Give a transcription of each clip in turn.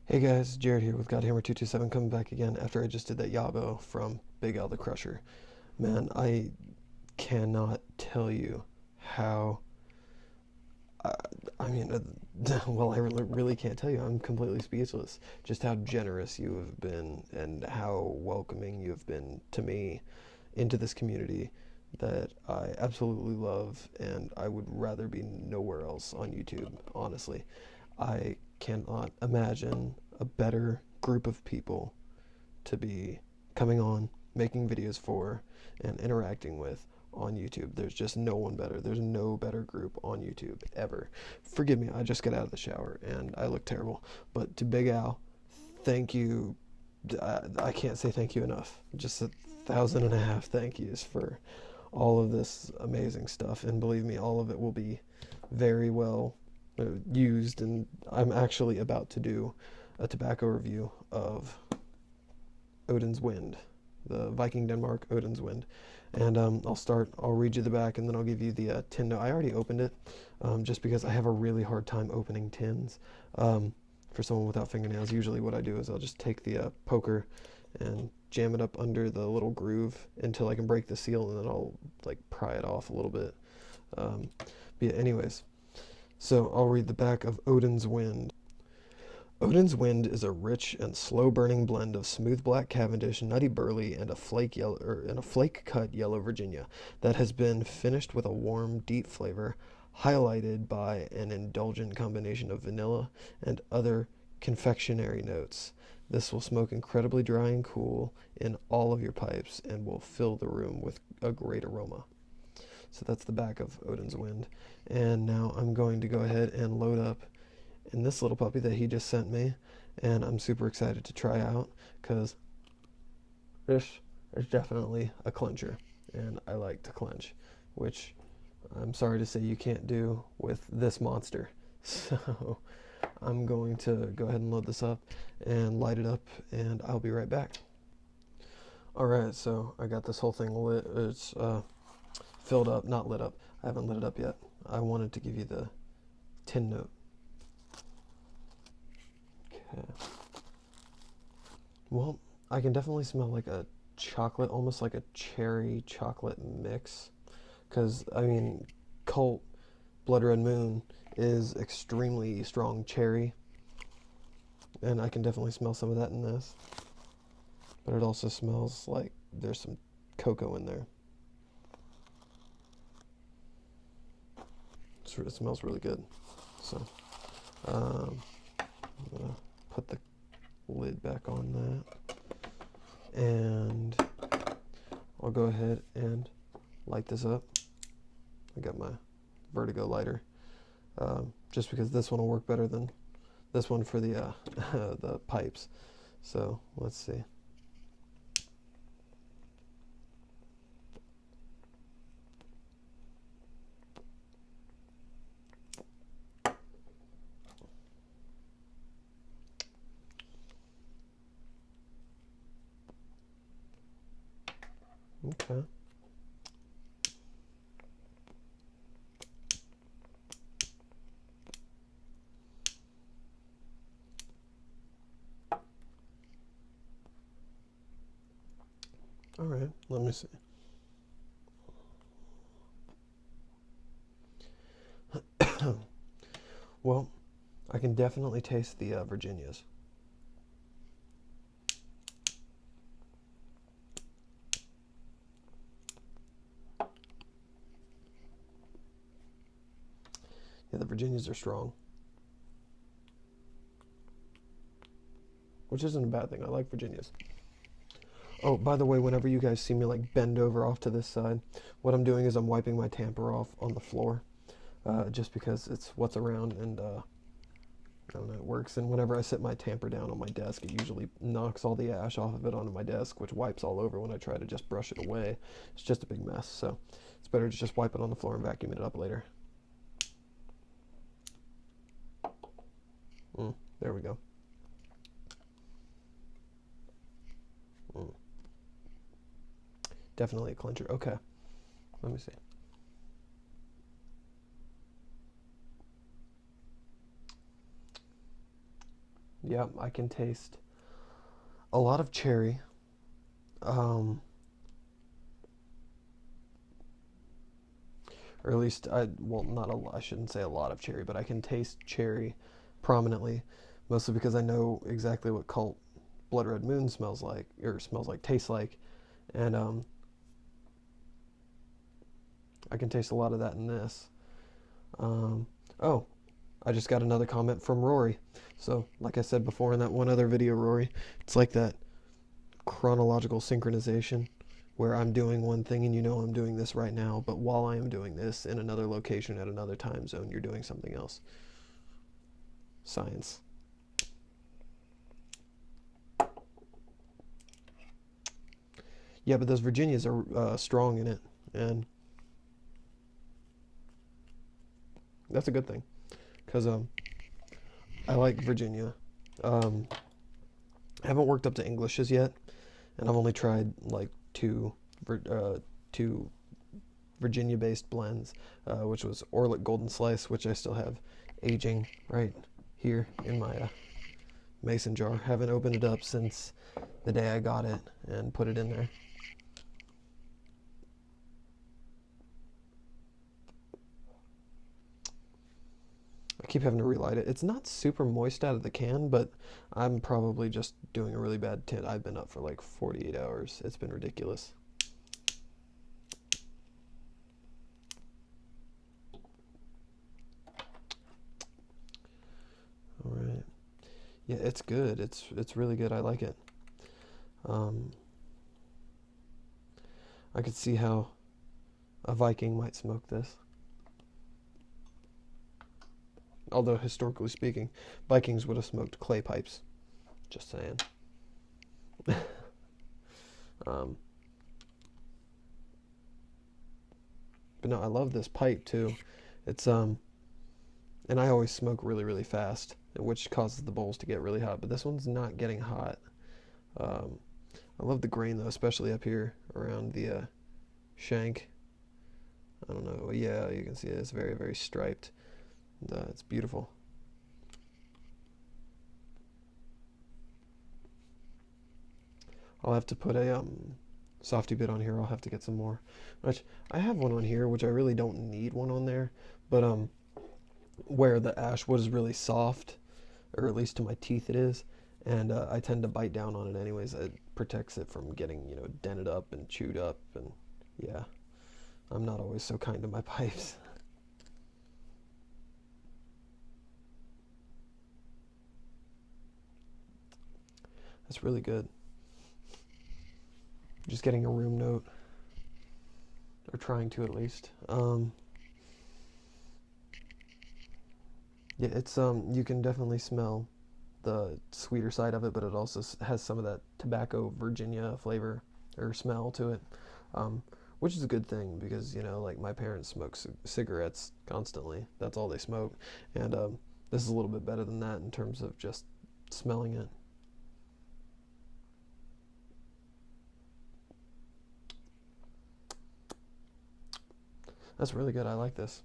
Hey guys, Jared here with GodHammer227 coming back again after I just did that Yabo from Big Al the Crusher. Man, I cannot tell you how. Uh, I mean, well, I really can't tell you. I'm completely speechless. Just how generous you have been and how welcoming you have been to me into this community that I absolutely love, and I would rather be nowhere else on YouTube, honestly. I cannot imagine a better group of people to be coming on, making videos for, and interacting with on YouTube. There's just no one better. There's no better group on YouTube ever. Forgive me, I just got out of the shower and I look terrible. But to Big Al, thank you. I can't say thank you enough. Just 1,500 thank yous for all of this amazing stuff. And believe me, all of it will be very well used. And I'm actually about to do a tobacco review of Odin's Wind, the Viking Denmark Odin's Wind. And I'll read you the back and then I'll give you the tin note. I already opened it just because I have a really hard time opening tins. For someone without fingernails, usually what I do is I'll just take the poker and jam it up under the little groove until I can break the seal, and then I'll like pry it off a little bit. But yeah, anyways, so I'll read the back of Odin's Wind. Odin's Wind is a rich and slow-burning blend of smooth black Cavendish, nutty burley, and a flake-cut yellow Virginia that has been finished with a warm, deep flavor, highlighted by an indulgent combination of vanilla and other confectionery notes. This will smoke incredibly dry and cool in all of your pipes and will fill the room with a great aroma. So that's the back of Odin's Wind. And now I'm going to go ahead and load up in this little puppy that he just sent me, and I'm super excited to try out because this is definitely a clencher, and I like to clench, which I'm sorry to say you can't do with this monster. So I'm going to go ahead and load this up and light it up, and I'll be right back. Alright, so I got this whole thing lit. It's filled up, not lit up. I haven't lit it up yet. I wanted to give you the tin note. Okay. Well, I can definitely smell like a chocolate, almost like a cherry chocolate mix. Because, I mean, Cult Blood Red Moon is extremely strong cherry. And I can definitely smell some of that in this. But it also smells like there's some cocoa in there. It smells really good. So, I'm going to put the lid back on that. And I'll go ahead and light this up. I got my Vertigo lighter, just because this one will work better than this one for the the pipes. So let's see. Okay. All right, let me see. Well, I can definitely taste the Virginias. Yeah, the Virginias are strong, which isn't a bad thing. I like Virginias. Oh, by the way, whenever you guys see me like bend over off to this side, what I'm doing is I'm wiping my tamper off on the floor, just because it's what's around, and I don't know, it works. And whenever I sit my tamper down on my desk, it usually knocks all the ash off of it onto my desk, which wipes all over when I try to just brush it away. It's just a big mess, so it's better to just wipe it on the floor and vacuum it up later. There we go. Definitely a clincher. Okay, let me see. Yep, I can taste a lot of cherry. Um, or at least well, not a lot, I shouldn't say a lot of cherry, but I can taste cherry prominently, mostly because I know exactly what Cult Blood Red Moon smells like, or smells like, tastes like, and I can taste a lot of that in this. Um, oh, I just got another comment from Rory. So, like I said before in that one other video, Rory, it's like that chronological synchronization where I'm doing one thing and you know I'm doing this right now, but while I am doing this in another location at another time zone, you're doing something else. Science. Yeah, but those Virginias are strong in it, and that's a good thing, because I like Virginia. Um, I haven't worked up to Englishes yet, and I've only tried like two Virginia-based blends, which was Orlick Golden Slice, which I still have aging right here in my mason jar. Haven't opened it up since the day I got it and put it in there. I keep having to relight it. It's not super moist out of the can, but I'm probably just doing a really bad tint. I've been up for like 48 hours. It's been ridiculous. All right. Yeah, it's good. It's really good. I like it. I could see how a Viking might smoke this. Although, historically speaking, Vikings would have smoked clay pipes. Just saying. um, but no, I love this pipe too. It's and I always smoke really, really fast, which causes the bowls to get really hot. But this one's not getting hot. Um, I love the grain though, especially up here around the shank. I don't know. Yeah, you can see it. It's very, very striped. It's beautiful. I'll have to put a softy bit on here. I'll have to get some more. Which I have one on here, which I really don't need one on there. But where the ash wood is really soft, or at least to my teeth it is, and I tend to bite down on it anyways. It protects it from getting dented up and chewed up, and yeah, I'm not always so kind to my pipes. That's really good. Just getting a room note, or trying to at least. Yeah, it's you can definitely smell the sweeter side of it, but it also has some of that tobacco Virginia flavor or smell to it, which is a good thing because like my parents smoke cigarettes constantly. That's all they smoke, and this is a little bit better than that in terms of just smelling it. That's really good. I like this.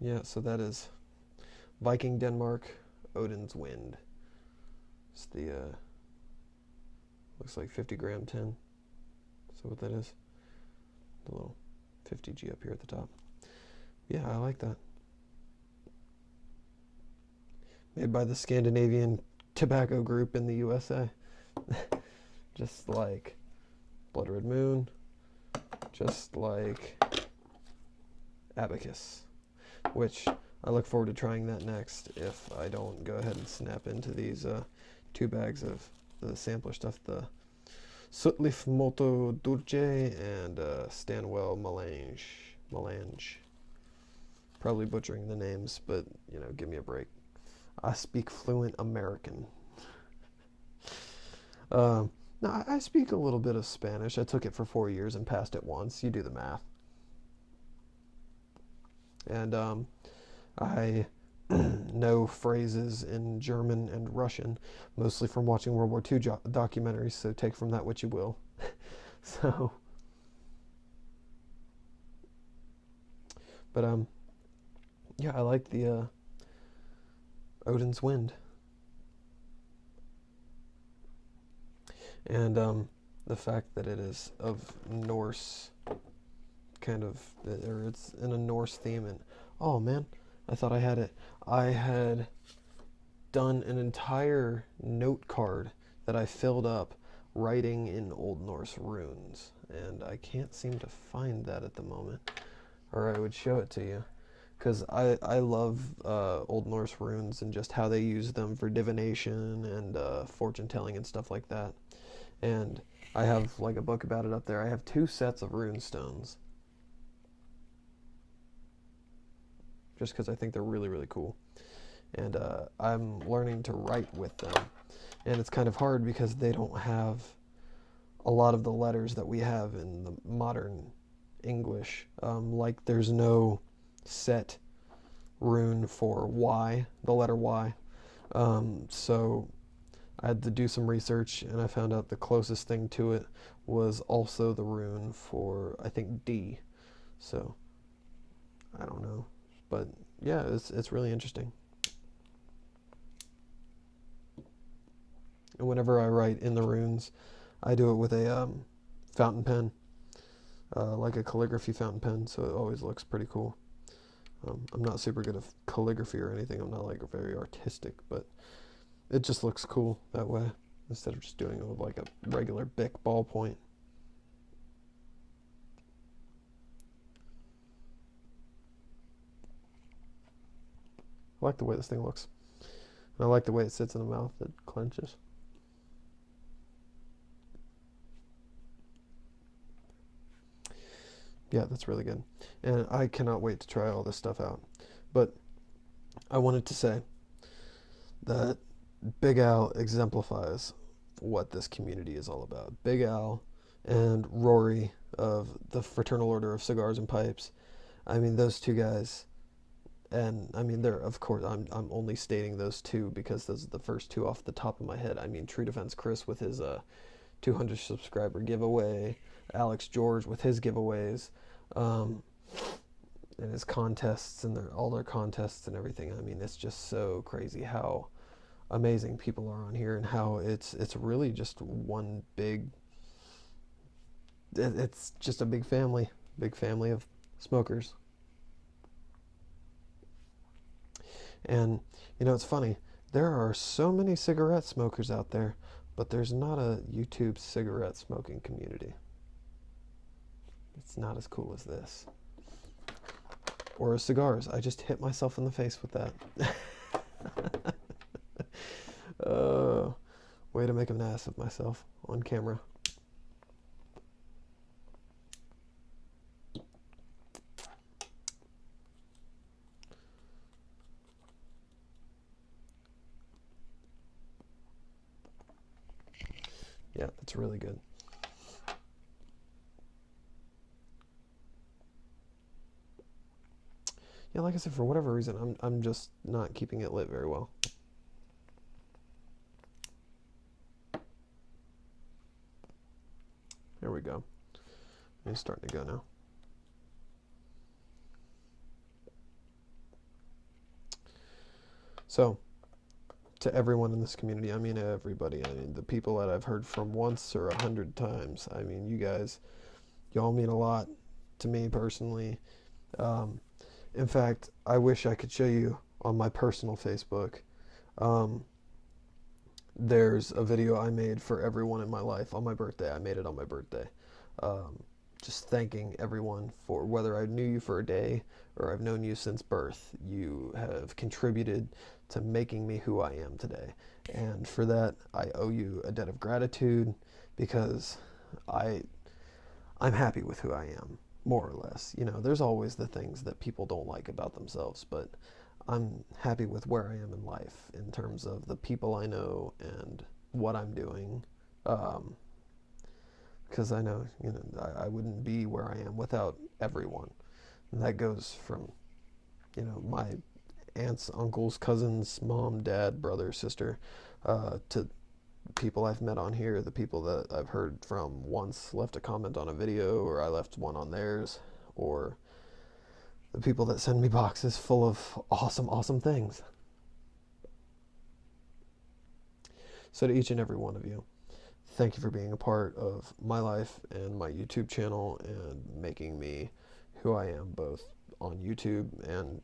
Yeah, so that is Viking Denmark Odin's Wind. It's the looks like 50-gram tin. So what that is? The little 50G up here at the top. Yeah, I like that. Made by the Scandinavian Tobacco Group in the USA. Just like Blood Red Moon. Just like Abacus. Which I look forward to trying that next if I don't go ahead and snap into these 2 bags of the sampler stuff. The Sutliff Molto Dulce and Stanwell Melange. Probably butchering the names, but give me a break. I speak fluent American. No, I speak a little bit of Spanish. I took it for 4 years and passed it once. You do the math. And I know phrases in German and Russian, mostly from watching World War II documentaries, so take from that what you will. So, but yeah, I like the Odin's Wind. And the fact that it is of Norse kind of, or it's in a Norse theme. And oh man, I thought I had it. I had done an entire note card that I filled up writing in Old Norse runes, and I can't seem to find that at the moment, or I would show it to you, because I love Old Norse runes and just how they use them for divination and fortune telling and stuff like that. And I have like a book about it up there. I have 2 sets of rune stones, just because I think they're really, really cool. And I'm learning to write with them. And it's kind of hard because they don't have a lot of the letters that we have in the modern English. Like there's no set rune for Y, the letter Y. So I had to do some research, and I found out the closest thing to it was also the rune for, I think, D. So I don't know, but yeah, it's really interesting. And whenever I write in the runes, I do it with a fountain pen, like a calligraphy fountain pen, so it always looks pretty cool. I'm not super good at calligraphy or anything. I'm not like very artistic, but it just looks cool that way instead of just doing it with like a regular Bic ballpoint. I like the way this thing looks. And I like the way it sits in the mouth. It clenches. Yeah, that's really good. And I cannot wait to try all this stuff out. But I wanted to say that Big Al exemplifies what this community is all about. Big Al and Rory of the Fraternal Order of Cigars and Pipes. I mean, those 2 guys, and I mean, they're, of course, I'm only stating those 2 because those are the first 2 off the top of my head. I mean, True Defense Chris with his 200 subscriber giveaway, Alex George with his giveaways, and his contests and all their contests and everything. I mean, it's just so crazy how amazing people are on here, and how it's really just one big, it's just a big family of smokers. And you know, it's funny, there are so many cigarette smokers out there, but there's not a YouTube cigarette smoking community. It's not as cool as this. Or as cigars. I just hit myself in the face with that. Way to make an ass of myself on camera. Yeah, that's really good. Yeah, like I said, for whatever reason, I'm just not keeping it lit very well. There we go. It's starting to go now. So, to everyone in this community, I mean everybody, I mean the people that I've heard from once or 100 times, I mean you guys, y'all mean a lot to me personally. In fact, I wish I could show you on my personal Facebook. There's a video I made for everyone in my life on my birthday. I made it on my birthday. Just thanking everyone for, whether I knew you for a day or I've known you since birth, you have contributed to making me who I am today. And for that, I owe you a debt of gratitude, because I'm happy with who I am, more or less. You know, there's always the things that people don't like about themselves, but I'm happy with where I am in life in terms of the people I know and what I'm doing. Because I know, you know, I wouldn't be where I am without everyone. And that goes from, you know, my aunts, uncles, cousins, mom, dad, brother, sister, to people I've met on here, the people that I've heard from once left a comment on a video, or I left one on theirs, or the people that send me boxes full of awesome, awesome things. So to each and every one of you, thank you for being a part of my life and my YouTube channel and making me who I am, both on YouTube and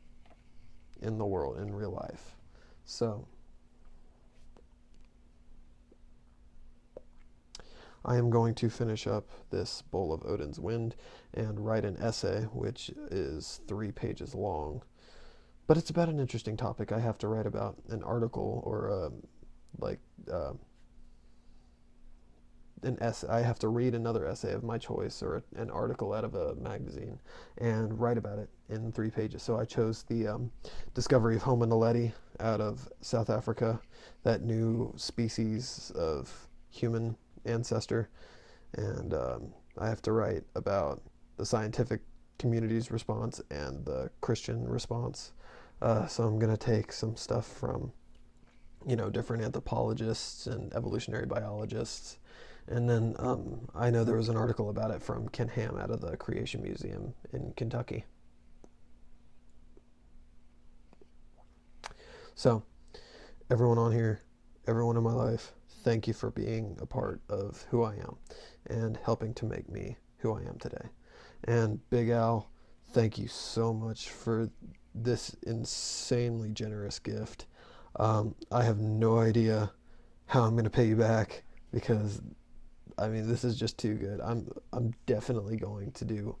in the world, in real life. So, I am going to finish up this bowl of Odin's Wind and write an essay, which is 3 pages long. But it's about an interesting topic. I have to write about an article or like uh, an essay. I have to read another essay of my choice or an article out of a magazine and write about it in 3 pages. So I chose the discovery of Homo naledi out of South Africa, that new species of human ancestor, and I have to write about the scientific community's response and the Christian response. So I'm going to take some stuff from, different anthropologists and evolutionary biologists. And then I know there was an article about it from Ken Ham out of the Creation Museum in Kentucky. So, everyone on here, everyone in my life, thank you for being a part of who I am and helping to make me who I am today. And Big Al, thank you so much for this insanely generous gift. I have no idea how I'm going to pay you back because I mean this is just too good. I'm definitely going to do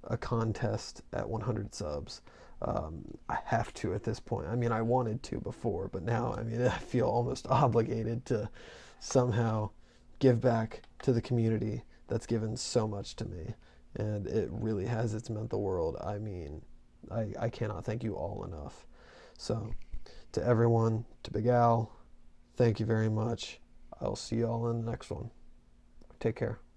a contest at 100 subs. I have to at this point. I mean, I wanted to before, but now, I mean, I feel almost obligated to somehow give back to the community that's given so much to me. And it really has. It's meant the world. I mean, I cannot thank you all enough. So, to everyone, to Big Al, thank you very much. I'll see you all in the next one. Take care.